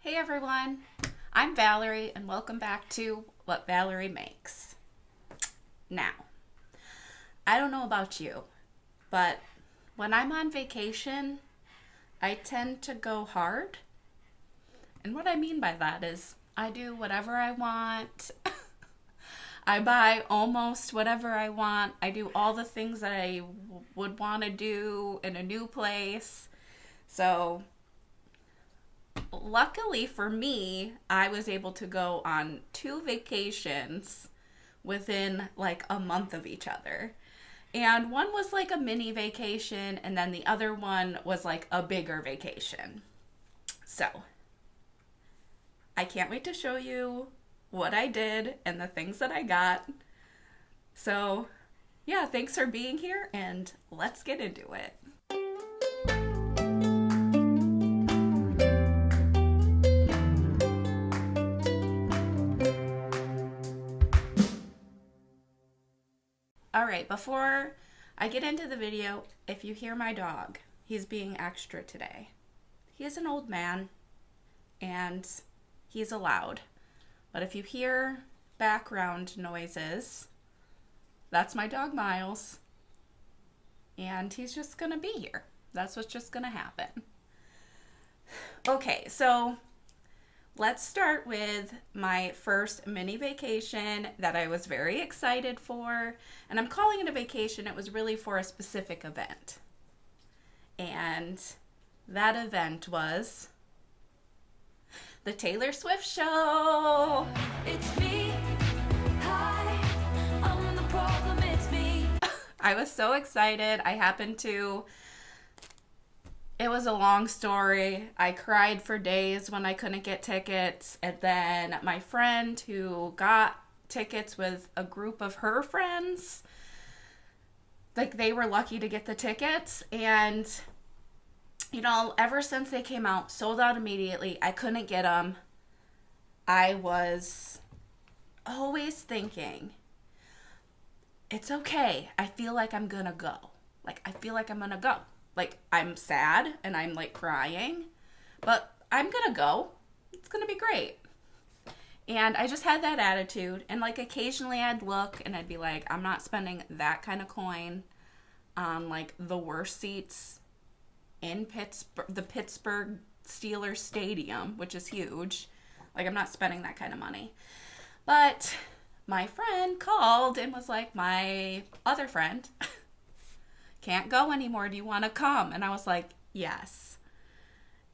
Hey everyone, I'm Valerie and welcome back to What Valerie Makes. Now, I don't know about you, but when I'm on vacation, I tend to go hard. And what I mean by that is I do whatever I want. I buy almost whatever I want. I do all the things that I would want to do in a new place. So luckily for me, I was able to go on 2 vacations within like a month of each other. And one was like a mini vacation, and then the other one was like a bigger vacation. So, I can't wait to show you what I did and the things that I got. So, yeah, thanks for being here, and let's get into it. Alright, before I get into the video, if you hear my dog, he's being extra today. He is an old man, and he's allowed. But if you hear background noises, that's my dog Miles, and he's just gonna be here. That's what's just gonna happen. Okay, so let's start with my first mini vacation that I was very excited for. And I'm calling it a vacation. It was really for a specific event. And that event was the Taylor Swift show. It's me. Hi, I'm the problem. It's me. I was so excited. It was a long story. I cried for days when I couldn't get tickets. And then my friend who got tickets with a group of her friends, like they were lucky to get the tickets. And, you know, ever since they came out, sold out immediately. I couldn't get them. I was always thinking, it's okay. I feel like I'm gonna go. Like, I'm sad and I'm like crying, but I'm gonna go. It's gonna be great. And I just had that attitude. And like occasionally I'd look and I'd be like, I'm not spending that kind of coin on like the worst seats in the Pittsburgh Steelers Stadium, which is huge. Like, I'm not spending that kind of money. But my friend called and was like, my other friend can't go anymore. Do you want to come? And I was like, yes.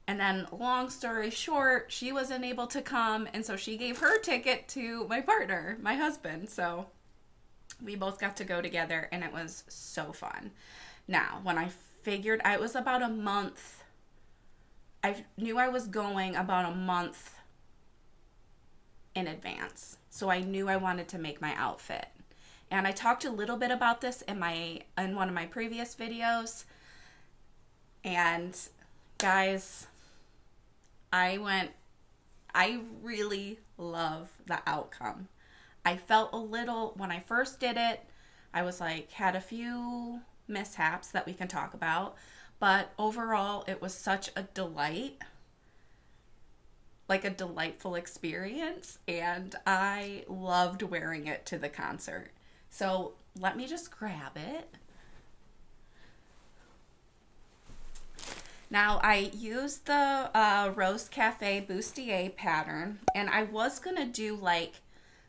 And then long story short, she wasn't able to come. And so she gave her ticket to my partner, my husband. So we both got to go together and it was so fun. Now, when I figured I was about a month, I knew I was going about a month in advance. So I knew I wanted to make my outfit. And I talked a little bit about this in one of my previous videos. And guys, I really love the outcome. I felt a little, when I first did it, I was like, had a few mishaps that we can talk about. But overall, it was such a delight. Like a delightful experience. And I loved wearing it to the concert. So let me just grab it. Now I used the Rose Cafe Bustier pattern, and I was going to do like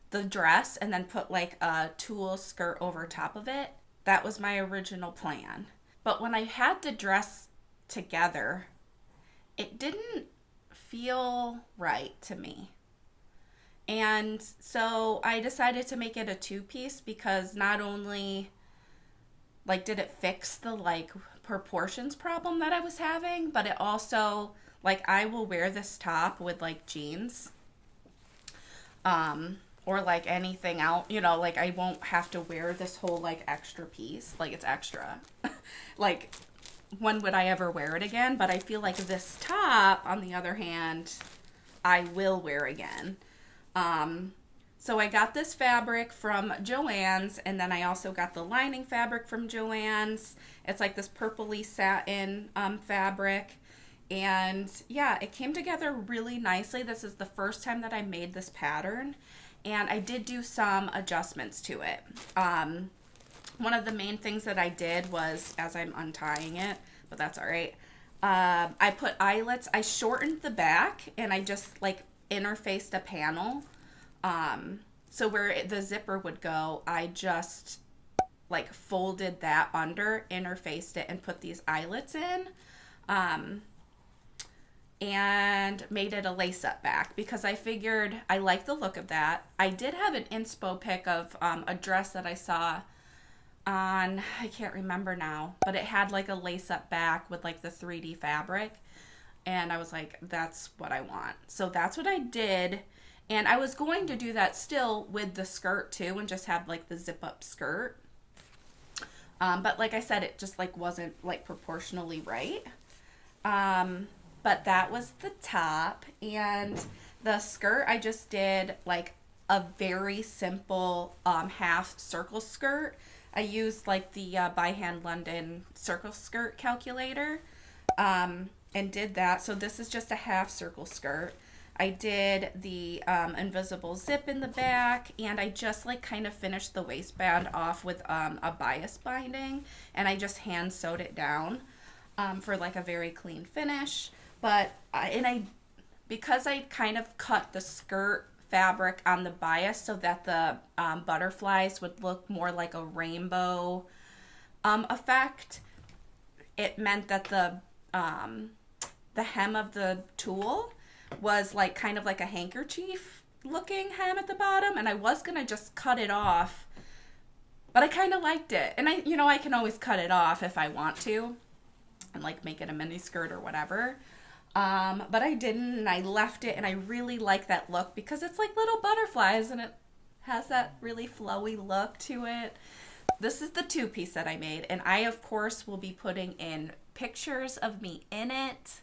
the dress and then put like a tulle skirt over top of it. That was my original plan. But when I had the dress together, it didn't feel right to me. And so I decided to make it a 2-piece because not only like did it fix the like proportions problem that I was having, but it also like I will wear this top with like jeans or like anything else, you know, like I won't have to wear this whole like extra piece, like it's extra. Like, when would I ever wear it again? But I feel like this top, on the other hand, I will wear again. So I got this fabric from Joann's, and then I also got the lining fabric from Joann's. It's like this purpley satin fabric, And yeah, it came together really nicely. This is the first time that I made this pattern, and I did do some adjustments to it. One of the main things that I did was, as I'm untying it, but that's all right, I put eyelets. I shortened the back, and I just like interfaced a panel. So where the zipper would go, I just like folded that under, interfaced it, and put these eyelets in. And made it a lace-up back because I figured I like the look of that. I did have an inspo pic of a dress that I saw on, I can't remember now, but it had like a lace-up back with like the 3D fabric, and I was like, that's what I want. So that's what I did, and I was going to do that still with the skirt too and just have like the zip-up skirt. But like I said, it just like wasn't like proportionally right. But that was the top, and the skirt I just did like a very simple half circle skirt. I used like the By Hand London circle skirt calculator and did that. So this is just a half circle skirt. I did the invisible zip in the back, and I just like kind of finished the waistband off with a bias binding, and I just hand sewed it down for like a very clean finish. But because I kind of cut the skirt fabric on the bias so that the butterflies would look more like a rainbow effect, it meant that the hem of the tulle was like kind of like a handkerchief looking hem at the bottom, and I was gonna just cut it off, but I kind of liked it, and I can always cut it off if I want to and like make it a mini skirt or whatever. But I didn't, and I left it, and I really like that look because it's like little butterflies, and it has that really flowy look to it. This is the two-piece that I made, and I, of course, will be putting in pictures of me in it.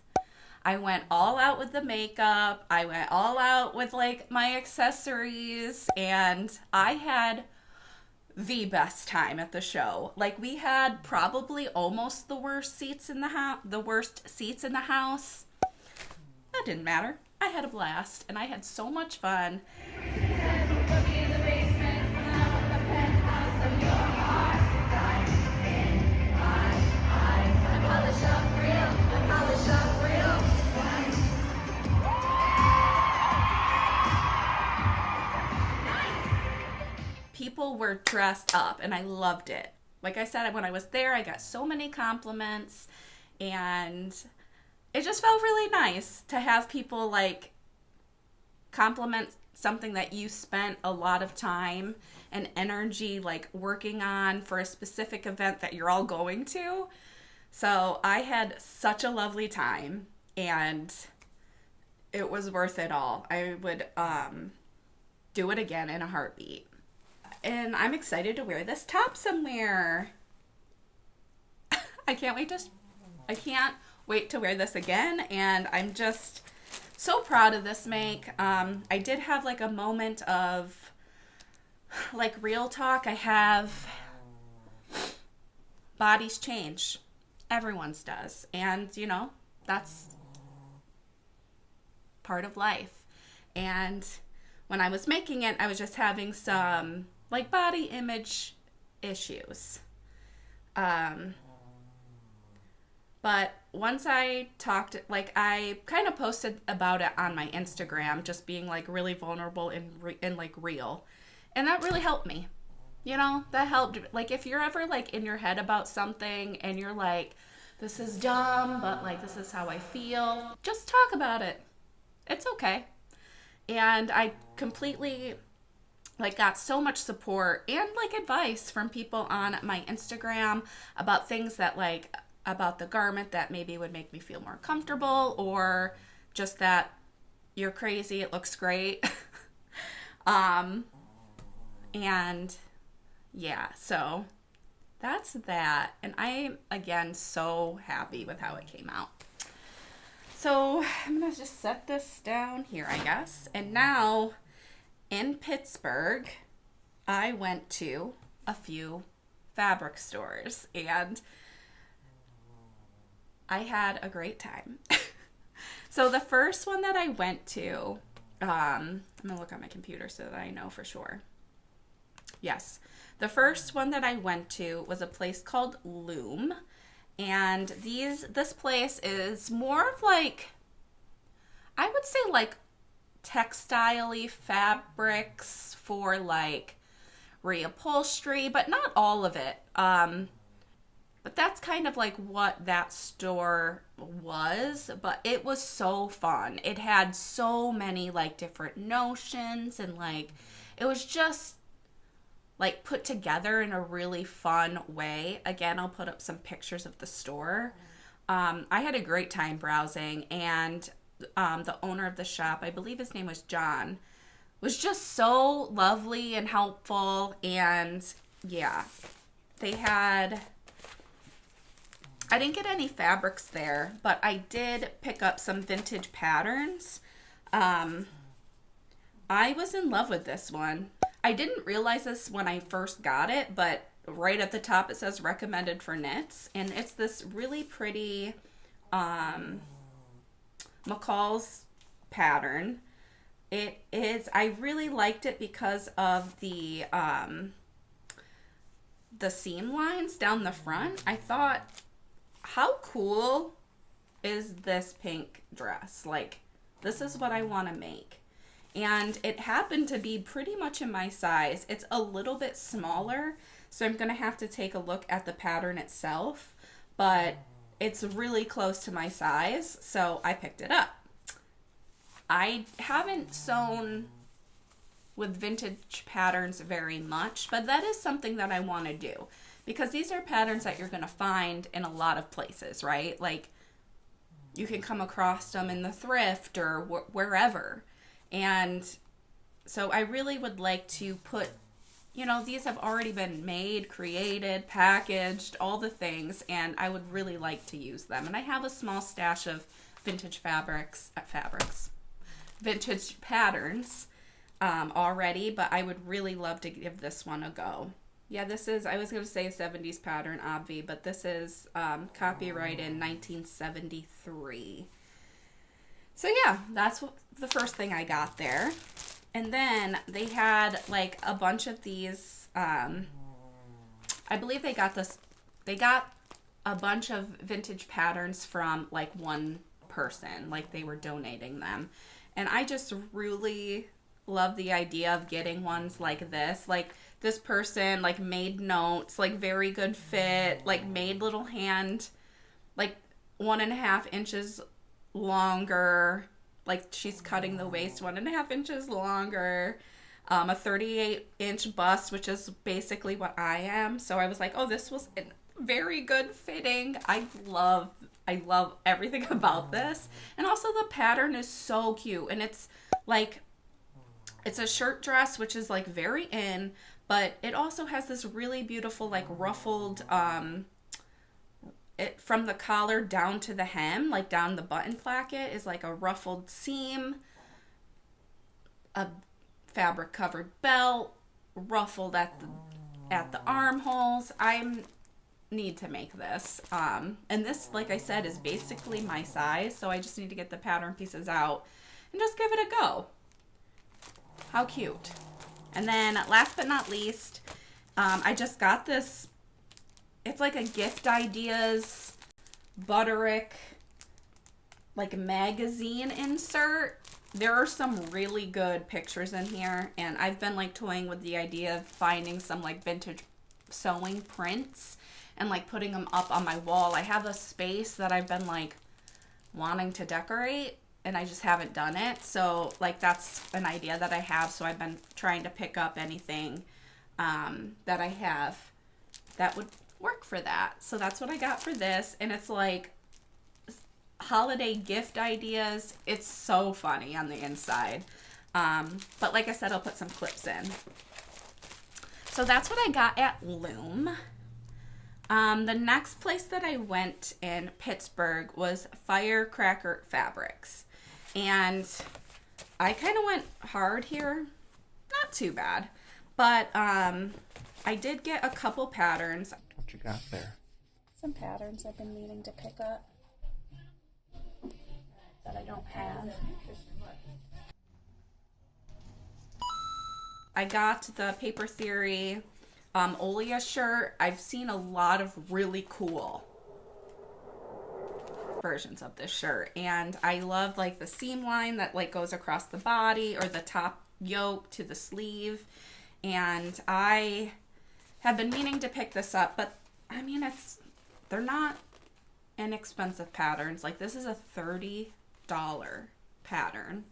I went all out with the makeup. I went all out with, like, my accessories, and I had the best time at the show. Like, we had probably almost the worst seats in the house. That didn't matter. I had a blast, and I had so much fun. People were dressed up, and I loved it. Like I said, when I was there, I got so many compliments, and it just felt really nice to have people like compliment something that you spent a lot of time and energy like working on for a specific event that you're all going to. So I had such a lovely time, and it was worth it all. I would do it again in a heartbeat. And I'm excited to wear this top somewhere. I can't wait to wear this again, and I'm just so proud of this make. I did have like a moment of like real talk. I have bodies change. Everyone's does, and that's part of life. And when I was making it, I was just having some like body image issues. But once I talked, like I kind of posted about it on my Instagram, just being like really vulnerable and like real. And that really helped me. That helped. Like if you're ever like in your head about something and you're like, this is dumb, but like this is how I feel, just talk about it. It's okay. And I completely like got so much support and like advice from people on my Instagram about things that like about the garment that maybe would make me feel more comfortable, or just that you're crazy, it looks great. And yeah, so that's that. And I'm again so happy with how it came out. So I'm gonna just set this down here, I guess. And now in Pittsburgh, I went to a few fabric stores, and I had a great time. So the first one that I went to, I'm going to look on my computer so that I know for sure. Yes. The first one that I went to was a place called Loom. And this place is more of like, I would say like textile-y fabrics for like reupholstery, but not all of it. But that's kind of like what that store was, but it was so fun. It had so many like different notions, and like it was just like put together in a really fun way. Again, I'll put up some pictures of the store. I had a great time browsing, and the owner of the shop, I believe his name was John, was just so lovely and helpful. And yeah, they had, I didn't get any fabrics there, but I did pick up some vintage patterns. I was in love with this one. I didn't realize this when I first got it, but right at the top it says recommended for knits, and it's this really pretty McCall's pattern. It is, I really liked it because of the seam lines down the front. I thought, how cool is this pink dress? Like, this is what I want to make. And it happened to be pretty much in my size. It's a little bit smaller, so I'm going to have to take a look at the pattern itself, but it's really close to my size, so I picked it up. I haven't sewn with vintage patterns very much, but that is something that I want to do, because these are patterns that you're going to find in a lot of places, right? Like, you can come across them in the thrift or wherever. And so I really would like to put, you know, these have already been made, created, packaged, all the things, and I would really like to use them. And I have a small stash of vintage vintage patterns already, but I would really love to give this one a go. Yeah, this is, I was going to say a 70s pattern, obvi, but this is copyright in 1973. So yeah, that's the first thing I got there. And then they had like a bunch of these, I believe they got a bunch of vintage patterns from like one person, like they were donating them. And I just really love the idea of getting ones like this. Like, this person like made notes, like very good fit, like made little hand, like 1.5 inches longer, like she's cutting the waist 1.5 inches longer, a 38-inch bust, which is basically what I am. So I was like, oh, this was very good fitting. I love everything about this. And also the pattern is so cute, and it's like, it's a shirt dress, which is like very in, but it also has this really beautiful like ruffled it from the collar down to the hem, like down the button placket is like a ruffled seam, a fabric covered belt, ruffled at the armholes. I need to make this. And this, like I said, is basically my size, so I just need to get the pattern pieces out and just give it a go. How cute. And then last but not least, I just got this. It's like a gift ideas Butterick like magazine insert. There are some really good pictures in here, and I've been like toying with the idea of finding some like vintage sewing prints and like putting them up on my wall. I have a space that I've been like wanting to decorate, and I just haven't done it. So like that's an idea that I have. So I've been trying to pick up anything that I have that would work for that. So that's what I got for this. And it's like holiday gift ideas. It's so funny on the inside. But like I said, I'll put some clips in. So that's what I got at Loom. The next place that I went in Pittsburgh was Firecracker Fabrics. And I kind of went hard here. Not too bad. But I did get a couple patterns. What you got there? Some patterns I've been meaning to pick up. that I don't have. I got the Paper Theory Olia shirt. I've seen a lot of really cool versions of this shirt, and I love like the seam line that like goes across the body or the top yoke to the sleeve. And I have been meaning to pick this up, but I mean, they're not inexpensive patterns. Like, this is a $30 pattern,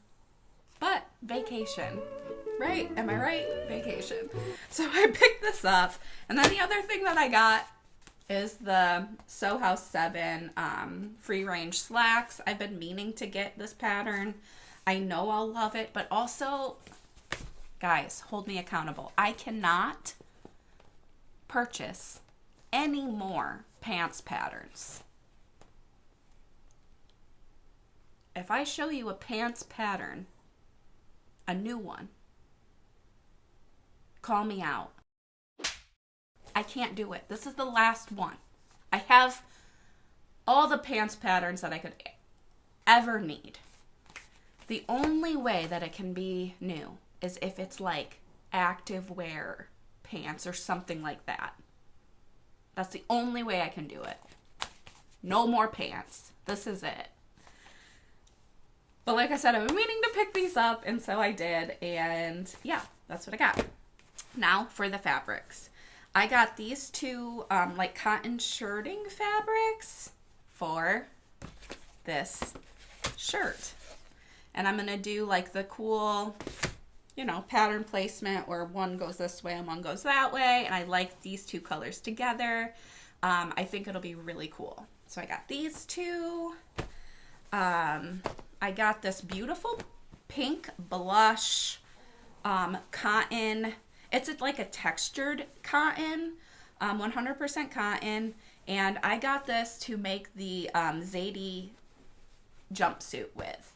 but vacation, right? Am I right? Vacation. So I picked this up, and then the other thing that I got is the Sew House 7 free range slacks. I've been meaning to get this pattern. I know I'll love it, but also, guys, hold me accountable. I cannot purchase any more pants patterns. If I show you a pants pattern, a new one, call me out. I can't do it. This is the last one. I have all the pants patterns that I could ever need. The only way that it can be new is if it's like active wear pants or something like that. That's the only way I can do it. No more pants. This is it. But like I said, I've been meaning to pick these up, and so I did. And yeah, that's what I got. Now for the fabrics. I got these two like cotton shirting fabrics for this shirt. And I'm going to do like the cool, you know, pattern placement where one goes this way and one goes that way. And I like these two colors together. I think it'll be really cool. So I got these two. I got this beautiful pink blush cotton. It's like a textured cotton, 100% cotton. And I got this to make the Zadie jumpsuit with.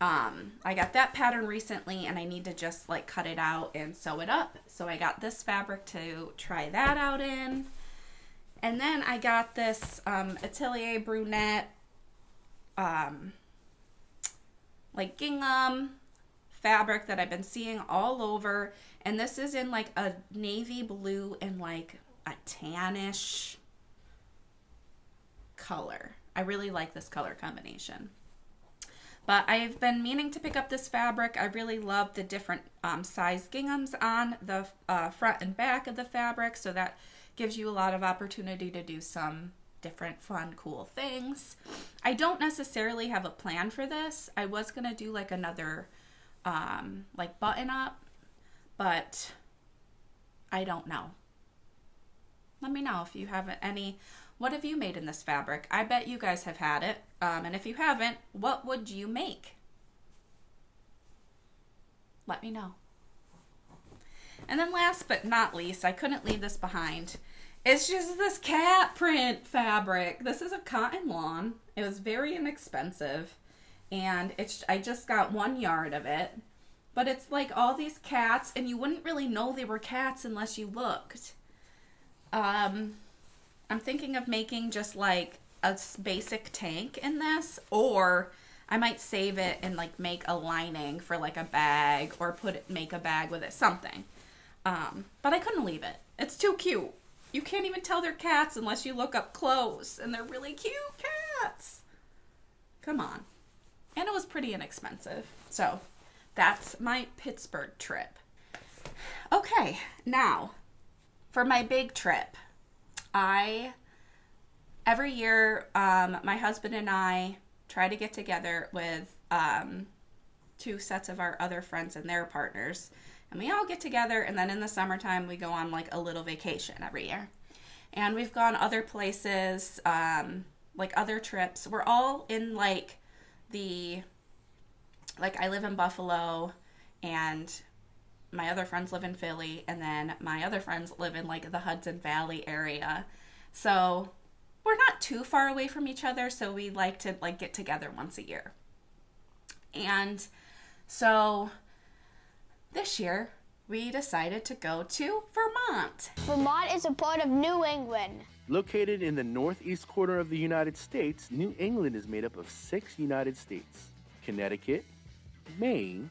I got that pattern recently, and I need to just like cut it out and sew it up. So I got this fabric to try that out in. And then I got this Atelier Brunette like gingham fabric that I've been seeing all over. And this is in like a navy blue and like a tannish color. I really like this color combination. But I've been meaning to pick up this fabric. I really love the different size ginghams on the front and back of the fabric. So that gives you a lot of opportunity to do some different fun, cool things. I don't necessarily have a plan for this. I was going to do like another like button up, but I don't know. Let me know if you have any. What have you made in this fabric? I bet you guys have had it. And if you haven't, what would you make? Let me know. And then last but not least, I couldn't leave this behind. It's just this cat print fabric. This is a cotton lawn. It was very inexpensive. And I just got 1 yard of it. But it's like all these cats, and you wouldn't really know they were cats unless you looked. I'm thinking of making just like a basic tank in this, or I might save it and like make a lining for like a bag, or make a bag with it, something. But I couldn't leave it. It's too cute. You can't even tell they're cats unless you look up close, and they're really cute cats. Come on. And it was pretty inexpensive. So that's my Pittsburgh trip. Okay, now for my big trip. Every year, my husband and I try to get together with 2 sets of our other friends and their partners. And we all get together, and then in the summertime, we go on like a little vacation every year. And we've gone other places, like other trips. We're all in like I live in Buffalo, and my other friends live in Philly, and then my other friends live in like the Hudson Valley area. So we're not too far away from each other, so we like to like get together once a year. And so this year we decided to go to Vermont. Vermont is a part of New England. Located in the northeast corner of the United States, New England is made up of 6 United States: Connecticut, Maine,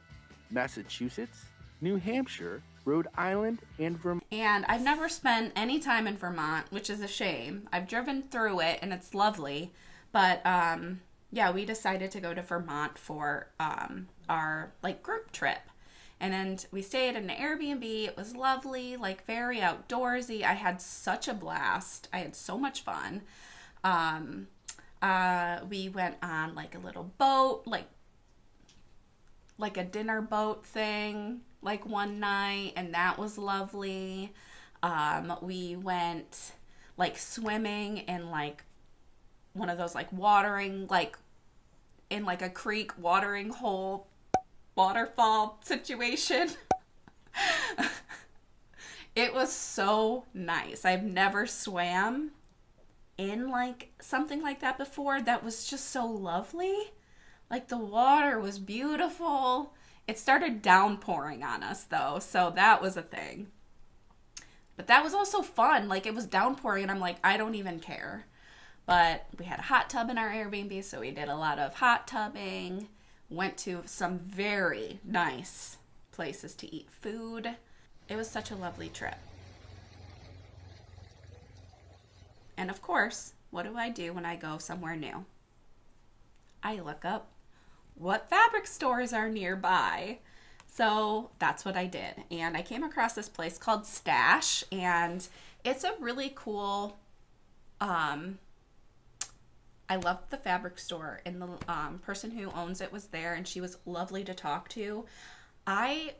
Massachusetts, New Hampshire, Rhode Island, and Vermont. And I've never spent any time in Vermont, which is a shame. I've driven through it and it's lovely. But yeah, we decided to go to Vermont for our like group trip. And then we stayed in an Airbnb. It was lovely, like very outdoorsy. I had such a blast. I had so much fun. We went on like a little boat, like a dinner boat thing, like one night, and that was lovely. We went like swimming in like one of those like watering, like in like a creek watering hole waterfall situation. It was so nice. I've never swam in like something like that before. That was just so lovely. Like the water was beautiful. It started downpouring on us though, so that was a thing. But that was also fun. Like it was downpouring and I'm like, I don't even care. But we had a hot tub in our Airbnb, so we did a lot of hot tubbing. Went to some very nice places to eat food. It was such a lovely trip. And of course, what do I do when I go somewhere new? I look up what fabric stores are nearby. So that's what I did. And I came across this place called Stash, and it's a really cool, I loved the fabric store, and the person who owns it was there, and she was lovely to talk to. I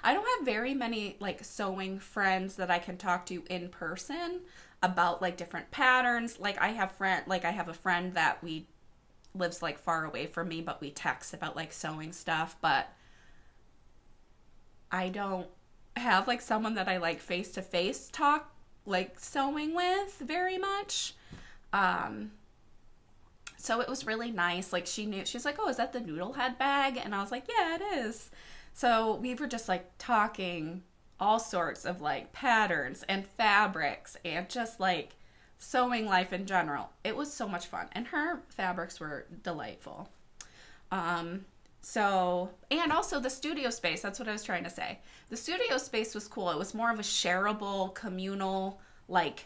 don't have very many like sewing friends that I can talk to in person about like different patterns. Like I have a friend that lives like far away from me, but we text about like sewing stuff, but I don't have like someone that I like face to face talk like sewing with very much. So it was really nice. Like she's like, oh, is that the noodle head bag? And I was like, yeah, it is. So we were just like talking all sorts of like patterns and fabrics and just like sewing life in general. It was so much fun. And her fabrics were delightful. So, and also the studio space, that's what I was trying to say. The studio space was cool. It was more of a shareable, communal, like,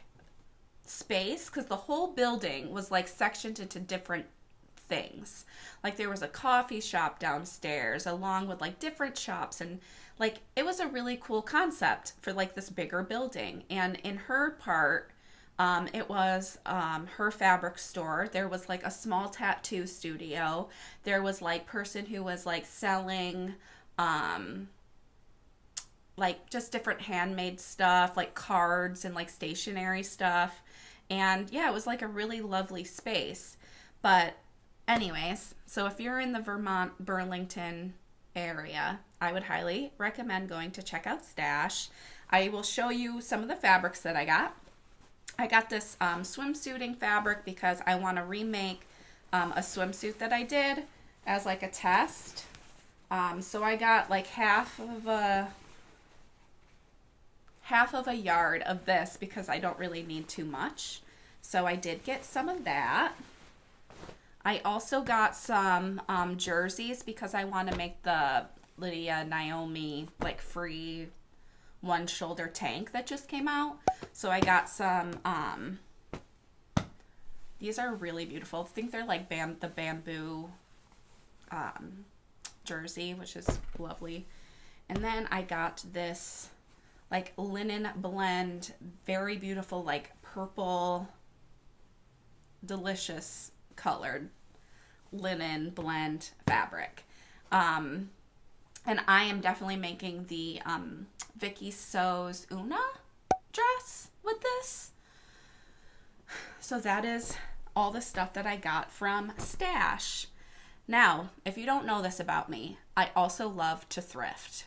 space, because the whole building was like sectioned into different things. Like there was a coffee shop downstairs along with like different shops, and like it was a really cool concept for like this bigger building. And in her part, it was her fabric store. There was like a small tattoo studio. There was like person who was like selling like just different handmade stuff, like cards and like stationery stuff. And yeah, it was like a really lovely space. But anyways, so if you're in the Vermont, Burlington area, I would highly recommend going to check out Stash. I will show you some of the fabrics that I got. I got this swimsuiting fabric because I want to remake a swimsuit that I did as like a test. So I got like half of a yard of this because I don't really need too much. So I did get some of that. I also got some jerseys because I want to make the Lydia Naomi like free one shoulder tank that just came out. So I got some, these are really beautiful. I think they're like the bamboo jersey, which is lovely. And then I got this like linen blend, very beautiful, like purple, delicious colored linen blend fabric. And I am definitely making the Vicky Sews Una dress with this. So that is all the stuff that I got from Stash. Now, if you don't know this about me, I also love to thrift.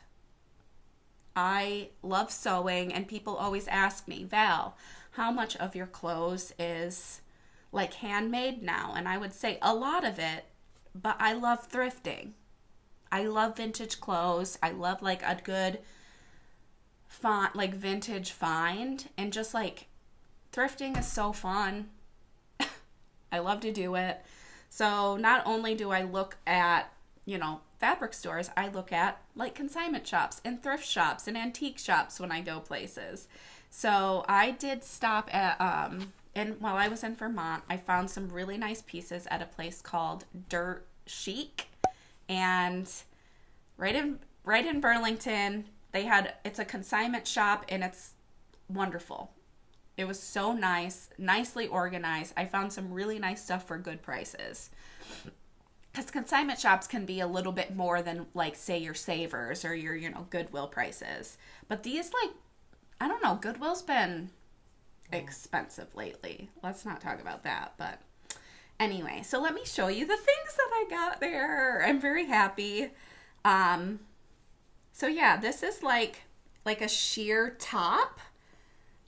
I love sewing, and people always ask me, Val, how much of your clothes is like handmade now? And I would say a lot of it, but I love thrifting. I love vintage clothes. I love like a good vintage find, and just like thrifting is so fun. I love to do it. So not only do I look at, fabric stores, I look at like consignment shops and thrift shops and antique shops when I go places. So I did stop at, and while I was in Vermont, I found some really nice pieces at a place called Chic. And right in Burlington, it's a consignment shop and it's wonderful. It was so nice, nicely organized. I found some really nice stuff for good prices. Because consignment shops can be a little bit more than, like, say, your Savers or your, Goodwill prices. But these, like, I don't know, Goodwill's been expensive lately. Let's not talk about that. But anyway, so let me show you the things that I got there. I'm very happy. So yeah, this is like a sheer top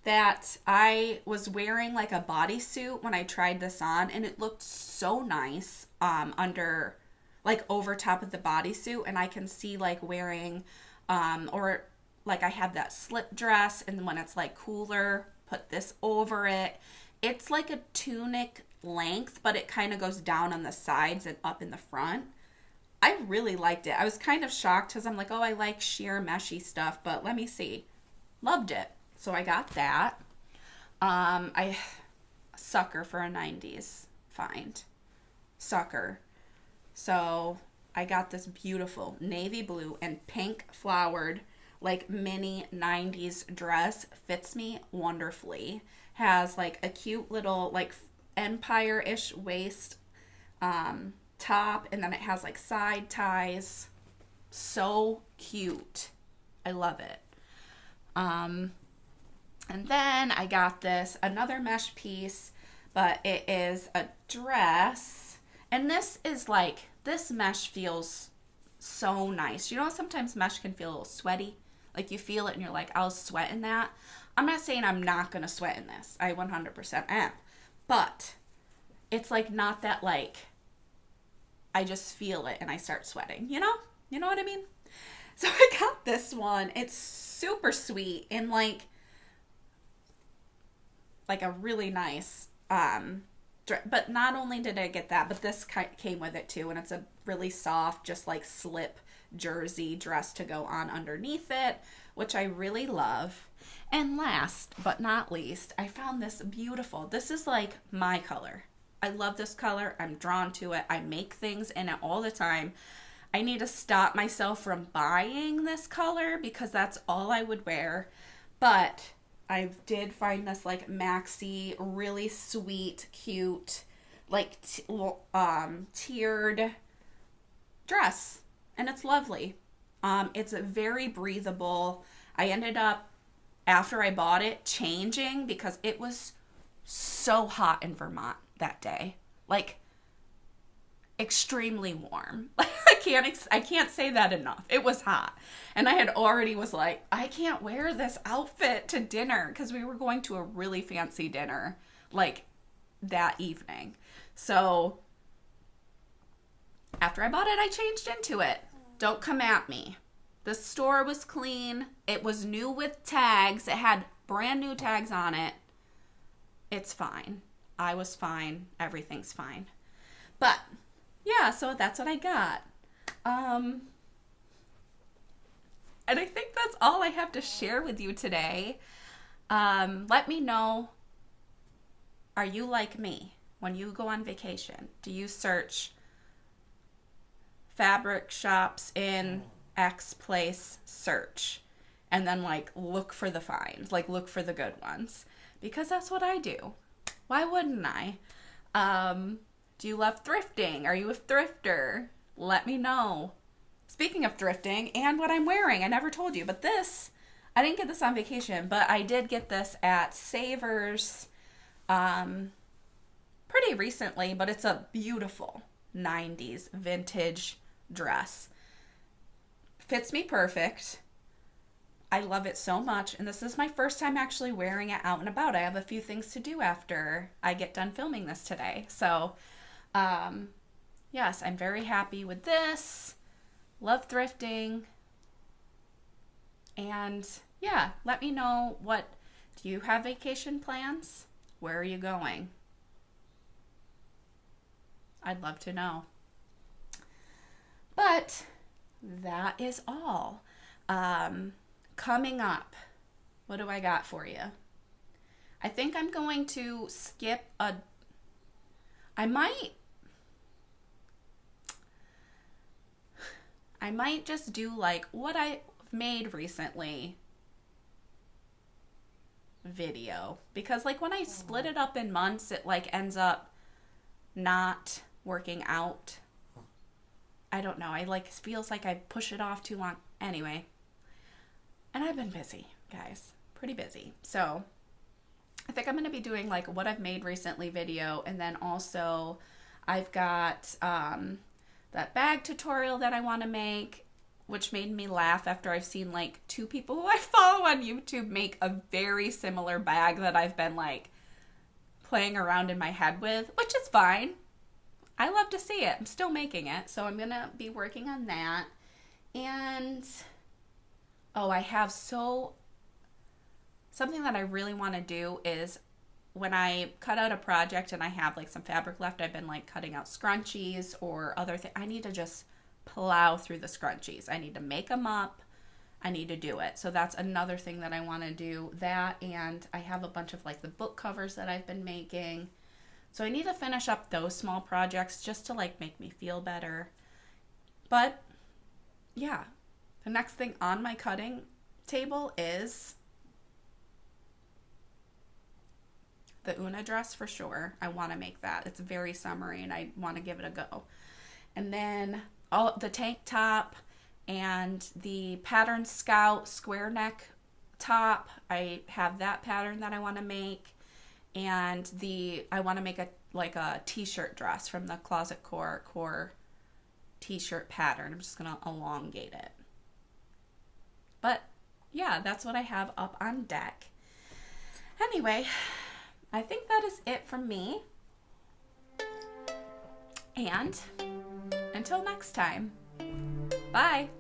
that I was wearing like a bodysuit when I tried this on, and it looked so nice under, like, over top of the bodysuit, and I can see like wearing or like I have that slip dress, and when it's like cooler, put this over it. It's like a tunic length, but it kind of goes down on the sides and up in the front. I really liked it. I was kind of shocked because I'm like, oh, I like sheer meshy stuff, but let me see. Loved it. So I got that. I sucker for a 90s find. Sucker. So I got this beautiful navy blue and pink flowered, like, mini 90s dress. Fits me wonderfully. Has like a cute little like empire-ish waist top, and then it has like side ties. So cute. I love it. And then I got another mesh piece, but it is a dress. And this mesh feels so nice. Sometimes mesh can feel a little sweaty. Like, you feel it and you're like, I'll sweat in that. I'm not saying I'm not going to sweat in this. I 100% am. But it's like not that, like, I just feel it and I start sweating. You know what I mean? So I got this one. It's super sweet and like a really nice but not only did I get that, but this came with it too, and it's a really soft, just like slip jersey dress to go on underneath it, which I really love. And last but not least, I found this beautiful. This is like my color. I love this color. I'm drawn to it. I make things in it all the time. I need to stop myself from buying this color because that's all I would wear. But I did find this like maxi, really sweet, cute, like tiered dress, and it's lovely. It's very breathable. I ended up, after I bought it, changing because it was so hot in Vermont that day, like extremely warm. I can't say that enough. It was hot. And I had already was like, I can't wear this outfit to dinner because we were going to a really fancy dinner like that evening. So after I bought it, I changed into it. Don't come at me. The store was clean. It was new with tags. It had brand new tags on it. It's fine. I was fine. Everything's fine. But yeah, so that's what I got. And I think that's all I have to share with you today. Let me know, are you like me? When you go on vacation, do you search fabric shops in X place, search, and then like look for the finds, like look for the good ones? Because that's what I do. Why wouldn't I? Do you love thrifting? Are you a thrifter? Let me know. Speaking of thrifting and what I'm wearing, I never told you, but this, I didn't get this on vacation, but I did get this at Savers pretty recently, but it's a beautiful 90s vintage dress. Fits me perfect. I love it so much, and this is my first time actually wearing it out and about. I have a few things to do after I get done filming this today. So, yes, I'm very happy with this. Love thrifting. And yeah, let me know, do you have vacation plans? Where are you going? I'd love to know. But that is all. Coming up, what do I got for you? I think I'm going to skip I might just do like what I made recently video, because like when I split it up in months, it like ends up not working out. I don't know. I like feels like I push it off too long. Anyway, and I've been busy, guys. Pretty busy. So I think I'm going to be doing like what I've made recently video, and then also I've got that bag tutorial that I want to make, which made me laugh after I've seen like 2 people who I follow on YouTube make a very similar bag that I've been like playing around in my head with, which is fine. I love to see it. I'm still making it, so I'm going to be working on that. And I have something that I really want to do is when I cut out a project and I have like some fabric left, I've been like cutting out scrunchies or other things. I need to just plow through the scrunchies. I need to make them up. I need to do it. So that's another thing that I want to do. That, and I have a bunch of like the book covers that I've been making. So I need to finish up those small projects just to like make me feel better. But yeah, the next thing on my cutting table is the Una dress for sure. I want to make that. It's very summery and I want to give it a go. And then the tank top and the pattern Scout square neck top. I have that pattern that I want to make. And I want to make a t-shirt dress from the Closet Core t-shirt pattern. I'm just going to elongate it. But yeah, that's what I have up on deck. Anyway, I think that is it from me. And until next time, bye.